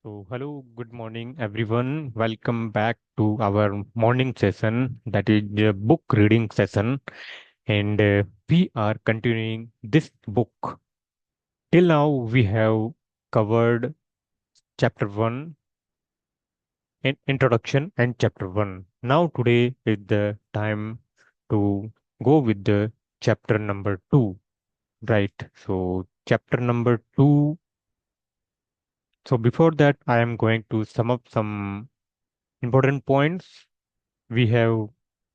Hello, good morning, everyone. Welcome back to our morning session, that is the book reading session. And we are continuing this book. Till now, we have covered chapter 1, introduction, and chapter 1. Now, today is the time to go with the chapter number 2, right? So, chapter number 2. So, before that, I am going to sum up some important points we have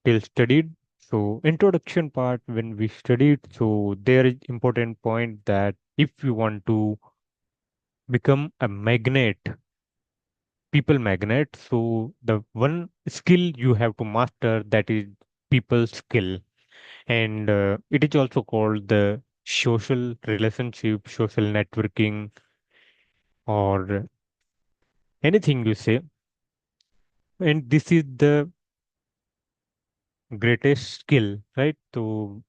till studied. So introduction part when we studied, so there is important point that if you want to become a magnet, people magnet, so the one skill you have to master, that is people skill. And it is also called the social relationship, social networking, or anything you say. And this is the greatest skill, right? So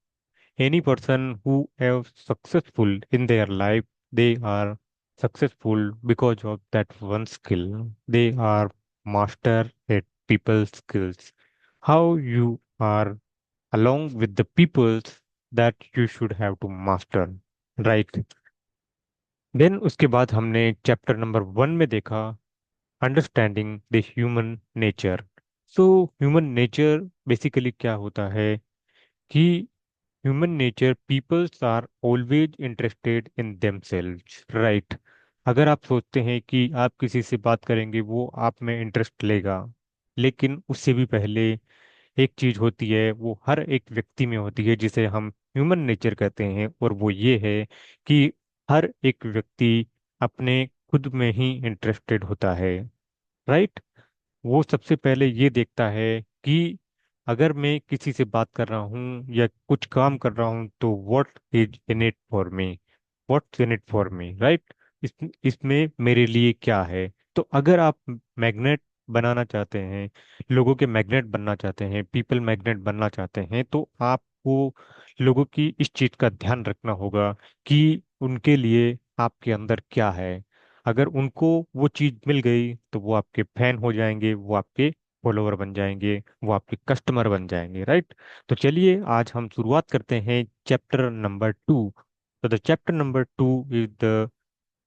any person who have successful in their life, they are successful because of that one skill. They are master at people skills. How you are along with the peoples, that you should have to master, right? Then उसके बाद हमने chapter number 1 में देखा understanding the human nature. So human nature basically क्या होता है कि human nature, peoples are always interested in themselves, right? अगर आप सोचते हैं कि आप किसी से बात करेंगे वो आप में इंटरेस्ट लेगा, लेकिन उससे भी पहले एक चीज होती है, वो हर एक व्यक्ति में होती है, जिसे हम ह्यूमन नेचर कहते हैं, और वो ये है कि हर एक व्यक्ति अपने खुद में ही इंटरेस्टेड होता है, राइट? वो सबसे पहले ये देखता है कि अगर मैं किसी से बात कर रहा हूँ या कुछ काम कर रहा हूँ, तो what is in it for me, what's in it for me, right? इसमें मेरे लिए क्या है? तो अगर आप मैग्नेट बनाना चाहते हैं, लोगों के मैग्नेट बनना चाहते हैं, पीपल मैग्नेट बनना चाहते हैं, तो आपको लोगों की इस चीज का ध्यान रखना होगा कि उनके लिए आपके अंदर क्या है. अगर उनको वो चीज मिल गई, तो वो आपके फैन हो जाएंगे, वो आपके फॉलोवर बन जाएंगे, वो आपके कस्टमर बन जाएंगे, राइट? तो चलिए आज हम शुरुआत करते हैं चैप्टर नंबर 2. तो the chapter number 2 is the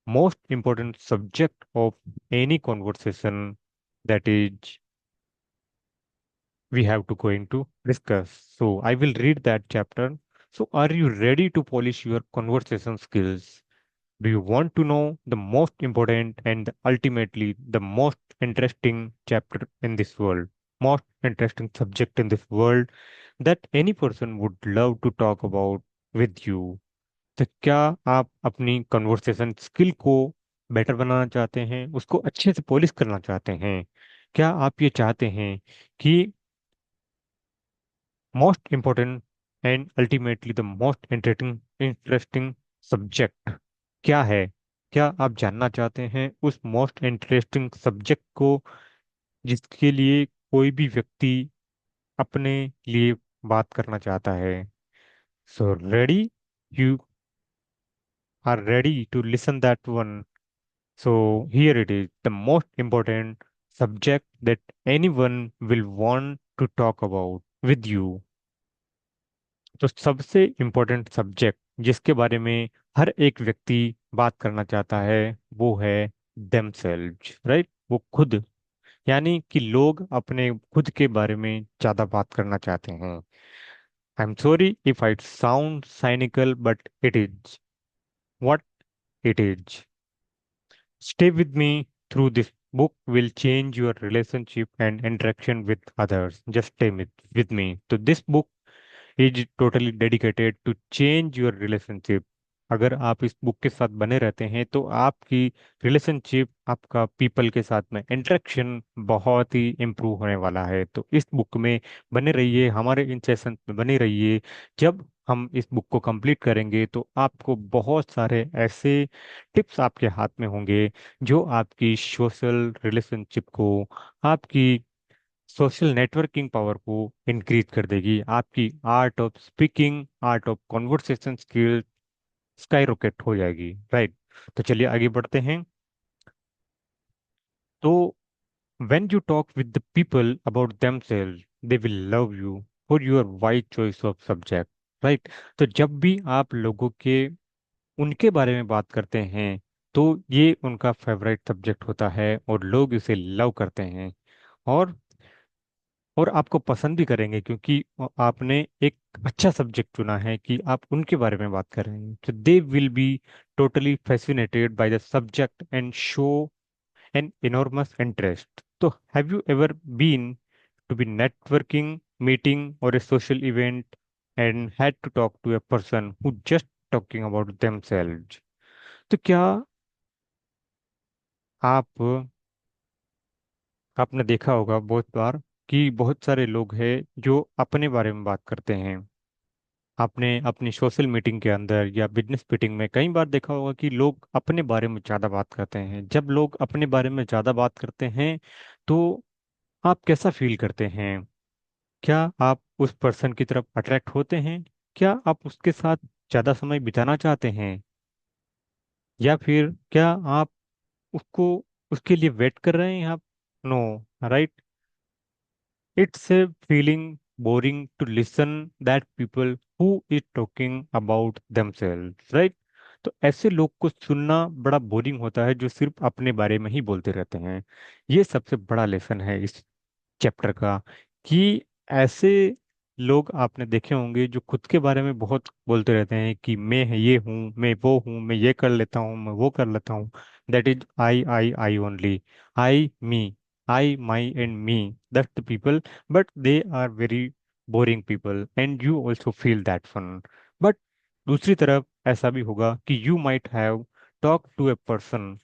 most important subject of any conversation, that is we have to going to discuss. So I will read that chapter. So are you ready to polish your conversation skills? Do you want to know the most important and ultimately the most interesting chapter in this world? Most interesting subject in this world that any person would love to talk about with you. तो क्या आप अपनी conversation skill को better बनाना चाहते हैं, उसको अच्छे से पॉलिश करना चाहते हैं? क्या आप ये चाहते हैं कि most important and ultimately the most interesting subject क्या है? क्या आप जानना चाहते हैं उस मोस्ट इंटरेस्टिंग सब्जेक्ट को, जिसके लिए कोई भी व्यक्ति अपने लिए बात करना चाहता है? So ready, you are ready to listen that one. So here it is the most important subject that anyone will want to talk about with you. तो सबसे इम्पोर्टेंट सब्जेक्ट जिसके बारे में हर एक व्यक्ति बात करना चाहता है, वो है देमसेल्व्स, राइट? वो खुद, यानी कि लोग अपने खुद के बारे में ज्यादा बात करना चाहते हैं. I am sorry if I sound cynical, but it is what it is. Stay with me through this book will change your relationship and interaction with others. Just stay with me. So this book is totally dedicated to change your relationship. अगर आप इस book के साथ बने रहते हैं, तो आपकी रिलेशनशिप, आपका पीपल के साथ में इंटरेक्शन बहुत ही इम्प्रूव होने वाला है. तो इस बुक में बने रहिए, हमारे इन सेशन में बने रहिए. जब हम इस बुक को कंप्लीट करेंगे, तो आपको बहुत सारे ऐसे टिप्स आपके हाथ में होंगे जो आपकी सोशल रिलेशनशिप को, आपकी सोशल नेटवर्किंग पावर को इंक्रीज कर देगी. आपकी art of speaking, art of conversation skill sky rocket हो जाएगी, राइट? तो चलिए आगे बढ़ते हैं. तो when you talk with the people about themselves, they will love you for your wide choice of subject, right? तो जब भी आप लोगों के उनके बारे में बात करते हैं तो ये उनका फेवरेट सब्जेक्ट होता है और लोग इसे लव करते हैं और आपको पसंद भी करेंगे क्योंकि आपने एक अच्छा सब्जेक्ट चुना है कि आप उनके बारे में बात कर रहे हैं। तो they will be totally fascinated by the subject and show an enormous interest. So, have you ever been to be networking meeting or a social event and had to talk to a person who just talking about themselves? तो क्या आप आपने देखा होगा बहुत बार कि बहुत सारे लोग हैं जो अपने बारे में बात करते हैं। आपने अपनी सोशल मीटिंग के अंदर या बिजनेस मीटिंग में कई बार देखा होगा कि लोग अपने बारे में ज़्यादा बात करते हैं। जब लोग अपने बारे में ज़्यादा बात करते हैं तो आप कैसा फील करते हैं? क्या आप उस पर्सन की तरफ अट्रैक्ट होते हैं? क्या आप उसके साथ ज्यादा समय बिताना चाहते हैं? या फिर क्या आप उसको उसके लिए वेट कर रहे हैं आप? No, right? It's a feeling boring to listen that people who is talking about themselves, right? तो ऐसे लोग को सुनना बड़ा बोरिंग होता है जो सिर्फ अपने बारे में ही बोलते रहते हैं। ये सबसे बड़ा लेसन है इस चैप्टर का कि ऐसे लोग आपने देखे होंगे जो खुद के बारे में बहुत बोलते रहते हैं कि मैं ये हूँ, मैं वो हूँ, मैं ये कर लेता हूँ, मैं वो कर लेता हूँ। That is I only, I me, I my and me, that's the people. But they are very boring people and you also feel that fun. But दूसरी तरफ ऐसा भी होगा कि you might have talk to a person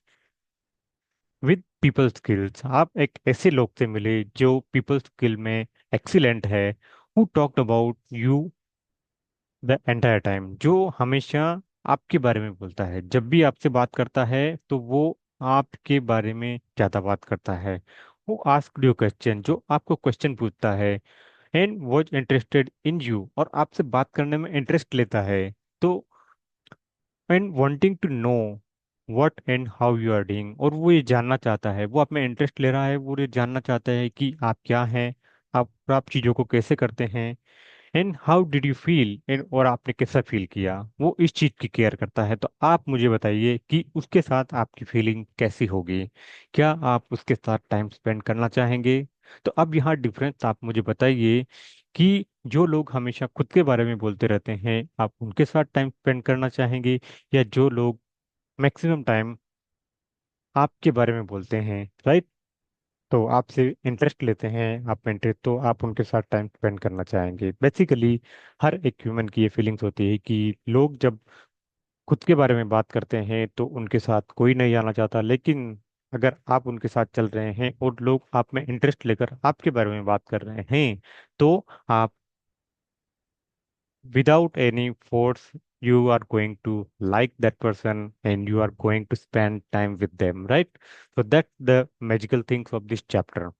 with people skills. आप एक ऐसे लोग से मिले जो पीपल स्किल में एक्सीलेंट है, who talked about you the entire time, जो हमेशा आपके बारे में बोलता है। जब भी आपसे बात करता है तो वो आपके बारे में ज्यादा बात करता है। वो आस्क यू क्वेश्चन, जो आपको क्वेश्चन पूछता है and was interested in you, और आपसे बात करने में इंटरेस्ट लेता है। तो and wanting to know what and how you are doing, और वो ये जानना चाहता है, वो आप में इंटरेस्ट ले रहा है, वो ये जानना चाहता है कि आप क्या हैं, आप चीज़ों को कैसे करते हैं, and how did you feel, and और आपने कैसा फील किया। वो इस चीज़ की केयर करता है। तो आप मुझे बताइए कि उसके साथ आपकी फीलिंग कैसी होगी? क्या आप उसके साथ टाइम स्पेंड करना चाहेंगे? तो अब यहाँ डिफरेंस आप मुझे बताइए कि जो लोग हमेशा खुद के बारे में बोलते रहते हैं, आप उनके साथ टाइम स्पेंड करना चाहेंगे, या जो लोग मैक्सिमम टाइम आपके बारे में बोलते हैं, राइट? तो आपसे इंटरेस्ट लेते हैं, आप इंटरेस्ट, तो आप उनके साथ टाइम स्पेंड करना चाहेंगे। बेसिकली हर एक ह्यूमन की ये फीलिंग्स होती है कि लोग जब खुद के बारे में बात करते हैं तो उनके साथ कोई नहीं आना चाहता, लेकिन अगर आप उनके साथ चल रहे हैं और लोग आप में इंटरेस्ट लेकर आपके बारे में बात कर रहे हैं तो आप without any force you are going to like that person and you are going to spend time with them, right? So that's the magical things of this chapter.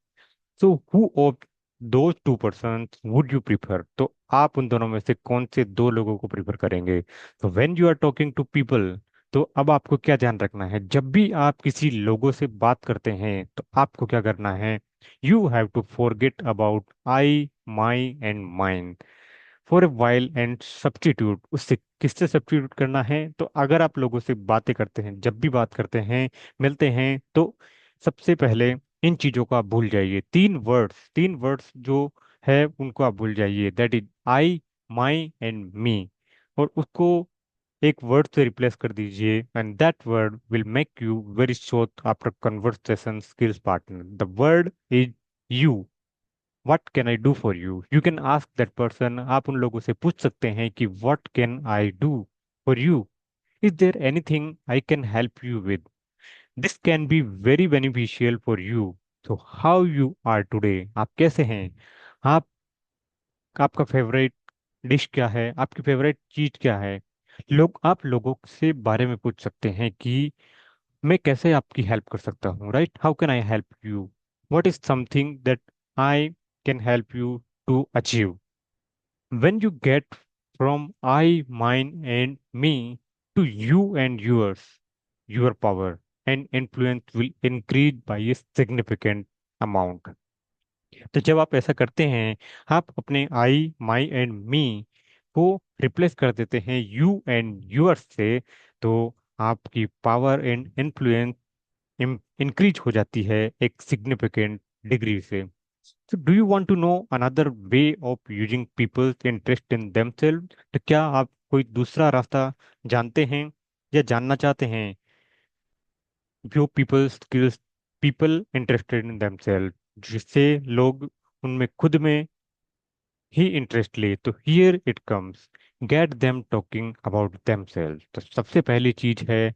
So who of those two persons would you prefer? तो आप उन दोनों में से कौन से दो लोगों को प्रिफर करेंगे? तो when you are talking to people, तो अब आपको क्या ध्यान रखना है? जब भी आप किसी लोगों से बात करते हैं तो आपको क्या करना है? You have to forget about I, my and mine for a while and substitute. उससे किससे सब्स्टिट्यूट करना है? तो अगर आप लोगों से बातें करते हैं, जब भी बात करते हैं, मिलते हैं, तो सबसे पहले इन चीजों को आप भूल जाइए। तीन वर्ड्स जो है उनको आप भूल जाइए, that is I, my and me, और उसको एक वर्ड से रिप्लेस कर दीजिए, and that word will make you very short after conversation skills partner. The word is you. What can I do for you, you can ask that person. आप उन लोगों से पूछ सकते हैं कि what can I do for you, is there anything I can help you with. This can be very beneficial for you. So how you are today, आप कैसे हैं? आप आपका फेवरेट डिश क्या है, आपकी फेवरेट चीज क्या है? आप लोगों से बारे में पूछ सकते हैं कि मैं कैसे आपकी हेल्प कर सकता हूँ, right? How can I help you, what is something that I can help you to achieve. When you get from I, mine, and me to you and yours, your power. and influence will increase by a significant amount. तो जब आप ऐसा करते हैं, आप अपने आई, my and मी को replace कर देते हैं यू एंड यूअर्स से, तो आपकी पावर एंड इन्फ्लुएंस इंक्रीज हो जाती है एक सिग्निफिकेंट डिग्री से. So do you want to know another way of using people's interest in themselves? तो क्या आप कोई दूसरा रास्ता जानते हैं या जानना चाहते हैं जो people interested in themselves, जिससे लोग उनमें खुद में ही इंटरेस्ट ले? तो here it comes, get them talking about themselves. तो सबसे पहली चीज है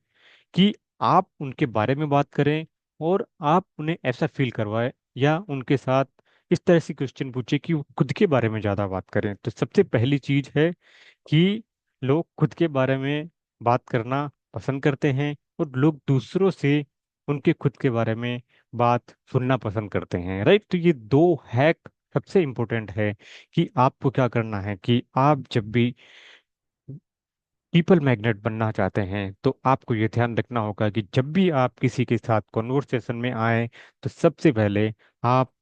कि आप उनके बारे में बात करें और आप उन्हें ऐसा फील करवाएं या उनके साथ इस तरह से क्वेश्चन पूछे कि वो खुद के बारे में ज़्यादा बात करें. तो सबसे पहली चीज है कि लोग खुद के बारे में बात करना पसंद करते हैं और लोग दूसरों से उनके खुद के बारे में बात सुनना पसंद करते हैं, राइट? तो ये दो हैक सबसे इम्पोर्टेंट है कि आपको क्या करना है कि आप जब भी पीपल मैग्नेट बनना चाहते हैं तो आपको ये ध्यान रखना होगा कि जब भी आप किसी के साथ कॉन्वर्सेशन में आए तो सबसे पहले आप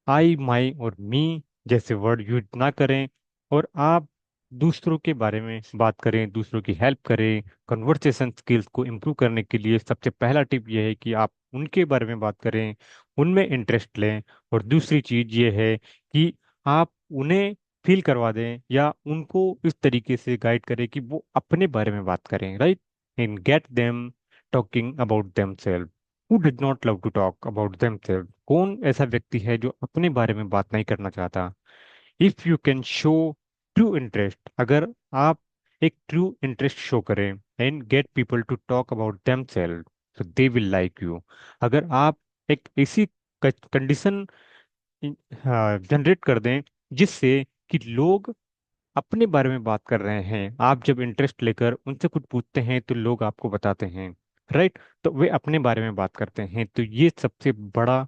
आई, माई और मी जैसे वर्ड यूज ना करें, और आप दूसरों के बारे में बात करें, दूसरों की हेल्प करें. कन्वर्सेशन स्किल्स को इम्प्रूव करने के लिए सबसे पहला टिप ये है कि आप उनके बारे में बात करें, उनमें इंटरेस्ट लें. और दूसरी चीज ये है कि आप उन्हें फील करवा दें या उनको इस तरीके से गाइड करें कि वो अपने बारे में बात करें, right? And get them talking about themselves. Who did not love to talk about themselves? कौन ऐसा व्यक्ति है जो अपने बारे में बात नहीं करना चाहता? If you can show true interest, अगर आप एक ट्रू इंटरेस्ट शो करें and get people to talk about themselves, तो दे विल लाइक यू. अगर आप एक ऐसी कंडीशन जनरेट कर दें जिससे कि लोग अपने बारे में बात कर रहे हैं, आप जब इंटरेस्ट लेकर उनसे कुछ पूछते हैं तो लोग आपको बताते हैं, राइट? तो वे अपने बारे में बात करते हैं, तो ये सबसे बड़ा,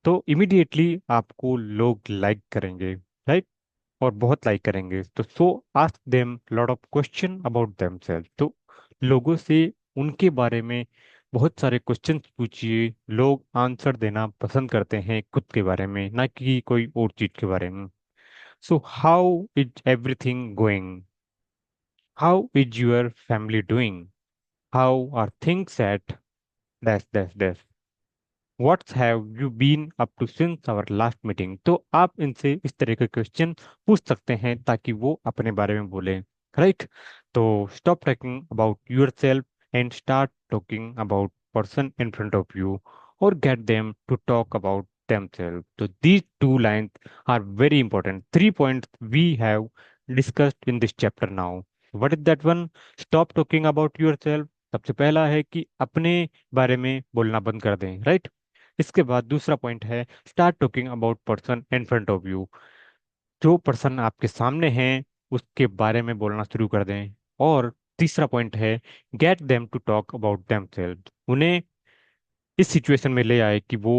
तो इमिडिएटली आपको लोग लाइक करेंगे, राइट? और बहुत लाइक करेंगे. तो so ask them lot of question about themselves. तो लोगों से उनके बारे में बहुत सारे क्वेश्चन पूछिए. लोग आंसर देना पसंद करते हैं खुद के बारे में, ना कि कोई और चीज के बारे में. So how is everything going? How is your family doing? How are things at dash dash dash? What's have you been up to since our last meeting? तो आप इनसे इस तरह के क्वेश्चन पूछ सकते हैं ताकि वो अपने बारे में बोले, राइट? तो stop talking about yourself and start talking about person in front of you, और get them to talk about themselves. So these two lines are very important. 3 points we have discussed in this chapter now. What is that one? Stop talking about yourself. सबसे पहला है कि अपने बारे में बोलना बंद कर दें, राइट? इसके बाद दूसरा पॉइंट है start talking about person in front of you. जो पर्सन आपके सामने है उसके बारे में बोलना शुरू कर दें. और तीसरा पॉइंट है get them to talk about themselves. उन्हें इस सिचुएशन में ले आए कि वो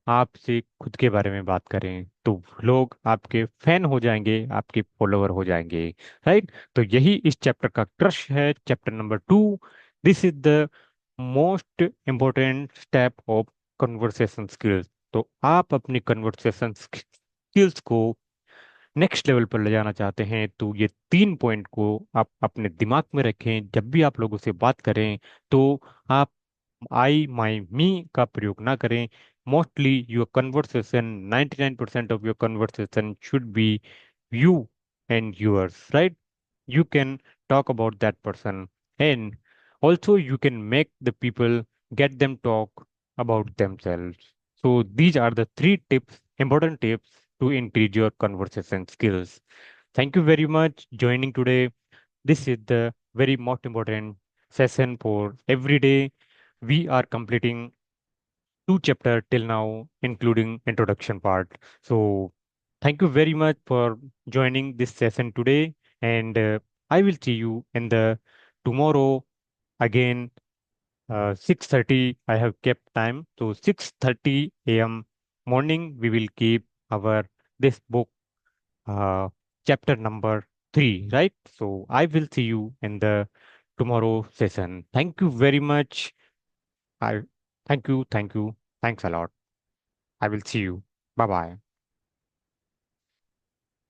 आपसे खुद के बारे में बात करें, तो लोग आपके फैन हो जाएंगे, आपके फॉलोवर हो जाएंगे, राइट? तो यही इस चैप्टर का क्रश है, chapter number 2. This is the most important step of conversation skills. तो आप अपनी कन्वर्सेशन स्किल्स को नेक्स्ट लेवल पर ले जाना चाहते हैं तो ये 3 पॉइंट को आप अपने दिमाग में रखें. जब भी आप लोगों से बात करें तो आप आई, माई, मी का प्रयोग ना करें. Mostly your conversation, 99% of your conversation should be you and yours, right? You can talk about that person, and also you can make the people get them talk about themselves. So these are the 3 tips, important tips to increase your conversation skills. Thank you very much joining today. This is the very most important session for every day. We are completing 2 chapter till now, including introduction part. So thank you very much for joining this session today, and I will see you in the tomorrow again. 6:30 I have kept time, so 6:30 a.m. morning we will keep our this book, uh, chapter number 3, right? So I will see you in the tomorrow session. Thank you very much. I thank you, thanks a lot. I will see you. Bye bye.